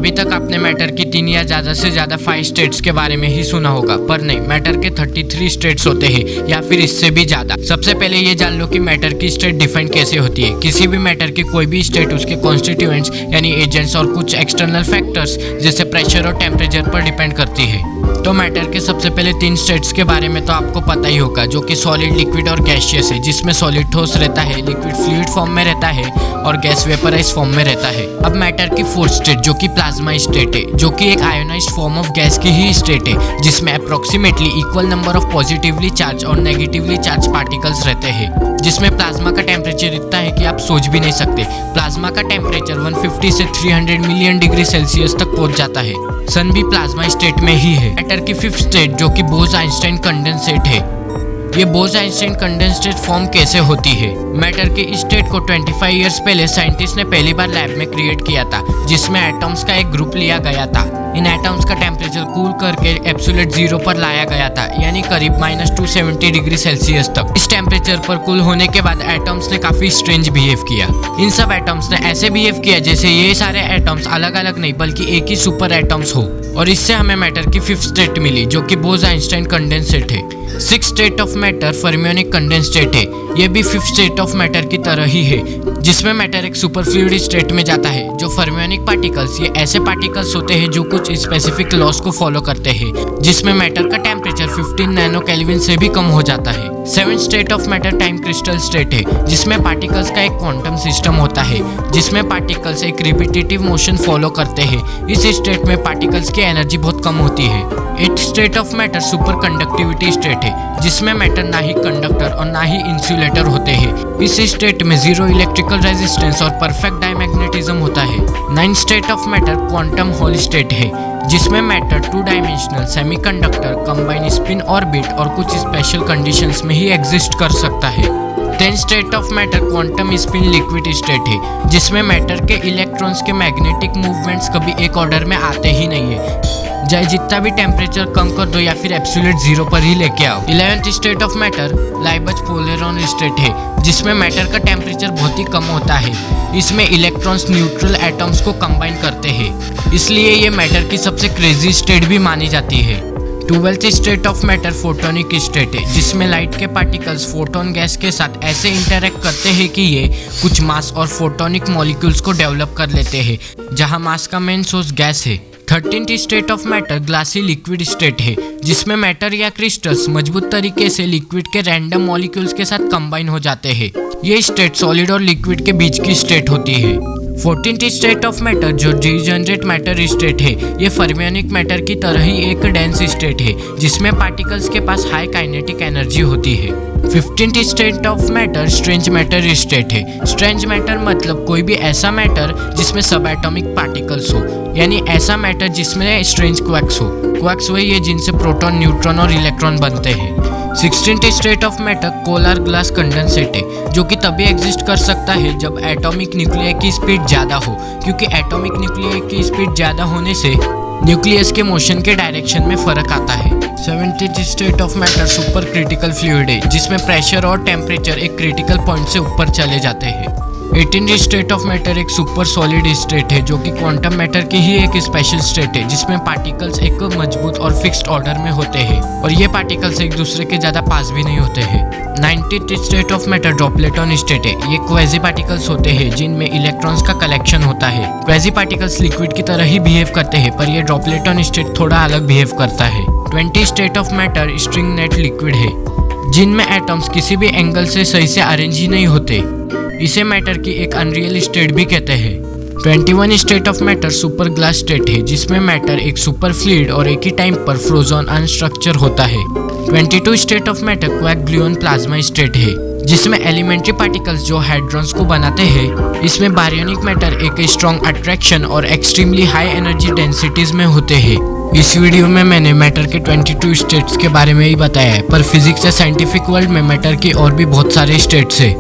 अभी तक आपने मैटर की 3 या ज्यादा से ज्यादा 5 स्टेट्स के बारे में ही सुना होगा, पर नहीं, मैटर के 33 स्टेट्स होते हैं या फिर इससे भी ज्यादा। सबसे पहले ये जान लो कि मैटर की स्टेट डिफाइन कैसे होती है। किसी भी मैटर की कोई भी स्टेट उसके कॉन्स्टिट्यूएंट्स यानी एजेंट्स और कुछ एक्सटर्नल फैक्टर्स जैसे प्रेशर और टेम्परेचर पर डिपेंड करती है। तो मैटर के सबसे पहले 3 स्टेट्स के बारे में तो आपको पता ही होगा, जो कि सॉलिड, लिक्विड और गैसियस है, जिसमें सॉलिड ठोस रहता है, लिक्विड फ्लूइड फॉर्म में रहता है और गैस वेपराइज फॉर्म में रहता है। अब मैटर की 4th स्टेट जो कि प्लाज्मा स्टेट है, जो कि एक आयोनाइज्ड फॉर्म ऑफ गैस की ही स्टेट है, जिसमें approximately equal number of positively charge और नेगेटिवली चार्ज पार्टिकल्स रहते हैं, जिसमें प्लाज्मा का टेम्परेचर इतना है कि आप सोच भी नहीं सकते। प्लाज्मा का टेम्परेचर 150 से 300 मिलियन डिग्री सेल्सियस तक पहुंच जाता है। सन भी प्लाज्मा स्टेट में ही है। मैटर की 5th स्टेट जो कि बोस-आइंस्टाइन कंडेंसेट है। ये बोस-आइंस्टाइन कंडेंसेट फॉर्म कैसे होती है? मैटर के इस स्टेट को 25 इयर्स पहले साइंटिस्ट ने पहली बार लैब में क्रिएट किया था, जिसमें एटम्स का एक ग्रुप लिया गया था। इन एटम्स का टेम्परेचर कूल करके एब्सोल्यूट 0 पर लाया गया था, यानी करीब -270 डिग्री सेल्सियस तक। इस टेम्परेचर पर कूल होने के बाद एटम्स ने काफी स्ट्रेंज बिहेव किया। इन सब एटम्स ने ऐसे बिहेव किया जैसे ये सारे एटम्स अलग अलग नहीं बल्कि एक ही सुपर एटम्स हो, और इससे हमें मैटर की 5th स्टेट मिली, जो कि बोस-आइंस्टाइन कंडेंसेट है। 6th state of matter fermionic condensate है। यह भी 5th स्टेट ऑफ मैटर की तरह ही है, जिसमें मैटर एक सुपर फ्लूइड स्टेट में जाता है। जो फर्मियोनिक पार्टिकल्स, ये ऐसे पार्टिकल्स होते हैं जो कुछ स्पेसिफिक लॉस को फॉलो करते हैं, जिसमें मैटर का टेम्परेचर 15 नैनो केल्विन से भी कम हो जाता है। 7th state of matter time crystal state है, जिसमें पार्टिकल्स का एक क्वांटम सिस्टम होता है, जिसमें पार्टिकल्स एक रिपीटेटिव मोशन फॉलो करते हैं। इस स्टेट में पार्टिकल्स की एनर्जी बहुत कम होती है। 8th state of matter super conductivity state है, जिसमें मैटर ना ही कंडक्टर और ना ही इंसुलेटर होते हैं। इस स्टेट में 0 इलेक्ट्रिकल रेजिस्टेंस और परफेक्ट डायमैग्नेटिज्म होता है। 9th state of matter quantum hall state है, जिसमें matter 2 dimensional semiconductor combine spin orbit और कुछ स्पेशल कंडीशंस में ही एग्जिस्ट कर सकता है। 10th state of matter quantum spin liquid state है, जिसमें मैटर के इलेक्ट्रॉन्स के मैग्नेटिक मूवमेंट्स कभी एक ऑर्डर में आते ही नहीं है, चाहे जितना भी टेम्परेचर कम कर दो या फिर एब्सोल्यूट 0 पर ही लेके आओ। 11th स्टेट ऑफ मैटर लाइबच पोलेरॉन स्टेट है, जिसमें मैटर का टेम्परेचर बहुत ही कम होता है। इसमें इलेक्ट्रॉन्स न्यूट्रल एटम्स को कंबाइन करते हैं, इसलिए ये मैटर की सबसे क्रेजी स्टेट भी मानी जाती है। 12th state of matter photonic state है, जिसमें लाइट के पार्टिकल्स फोटोन गैस के साथ ऐसे इंटरेक्ट करते हैं कि ये कुछ मास और फोटोनिक मॉलिक्यूल्स को डेवलप कर लेते हैं, जहां मास का मेन सोर्स गैस है। 13th state of matter glassy liquid state है, जिसमें मैटर या क्रिस्टल्स मजबूत तरीके से लिक्विड के रैंडम मॉलिक्यूल्स के साथ कंबाइन हो जाते हैं। ये स्टेट सॉलिड और लिक्विड के बीच की स्टेट होती है। 14th स्टेट ऑफ मैटर जो डिजनरेट मैटर स्टेट है, ये फर्मियोनिक मैटर की तरह ही एक डेंस स्टेट है, जिसमें पार्टिकल्स के पास हाई काइनेटिक एनर्जी होती है। 15th state of matter strange matter state है। स्ट्रेंज मैटर मतलब कोई भी ऐसा मैटर जिसमें सब एटॉमिक पार्टिकल्स हो, यानी ऐसा मैटर जिसमें स्ट्रेंज क्वार्क्स हो। क्वार्क्स वही है जिनसे प्रोटॉन, न्यूट्रॉन और इलेक्ट्रॉन बनते हैं। 16th state of matter Kolar glass condensate है, जो कि तभी एग्जिस्ट कर सकता है जब एटॉमिक न्यूक्लियर की स्पीड ज्यादा हो, क्योंकि एटॉमिक न्यूक्लियर की स्पीड ज्यादा होने से न्यूक्लियस के मोशन के डायरेक्शन में फर्क आता है। 17th state of matter super critical fluid है, जिसमें प्रेशर और टेम्परेचर एक क्रिटिकल पॉइंट से ऊपर चले जाते हैं। 18th स्टेट ऑफ मैटर एक सुपर सॉलिड स्टेट है, जो कि क्वांटम मैटर की ही एक स्पेशल स्टेट है, जिसमें पार्टिकल्स एक मजबूत और फिक्स्ड ऑर्डर में होते हैं, और ये पार्टिकल्स एक दूसरे के ज्यादा पास भी नहीं होते हैं। 19th state of matter dropleton state है। ये क्वेजी पार्टिकल्स होते हैं जिनमें इलेक्ट्रॉन्स का कलेक्शन होता है। क्वेजी पार्टिकल्स लिक्विड की तरह ही बिहेव करते हैं, पर ये ड्रॉपलेटॉन स्टेट थोड़ा अलग बिहेव करता है। 20th state of matter string net liquid है, जिनमें एटम्स किसी भी एंगल से सही से अरेंज ही नहीं होते। इसे मैटर की एक अनरियल स्टेट भी कहते हैं। 21 state of matter super glass state है, जिसमें मैटर एक सुपर फ्लूइड और एक ही टाइम पर फ्रोजन अनस्ट्रक्चर होता है। 22 state of matter quark gluon plasma state है, जिसमें एलिमेंट्री पार्टिकल्स जो हाइड्रॉन्स को बनाते हैं। इसमें बारियोनिक मैटर एक स्ट्रॉन्ग अट्रैक्शन और एक्सट्रीमली हाई एनर्जी डेंसिटीज में होते हैं। इस वीडियो में मैंने मैटर के 22 स्टेट्स के बारे में ही बताया है, पर फिजिक्स या साइंटिफिक वर्ल्ड में मैटर की और भी बहुत सारे स्टेट्स है।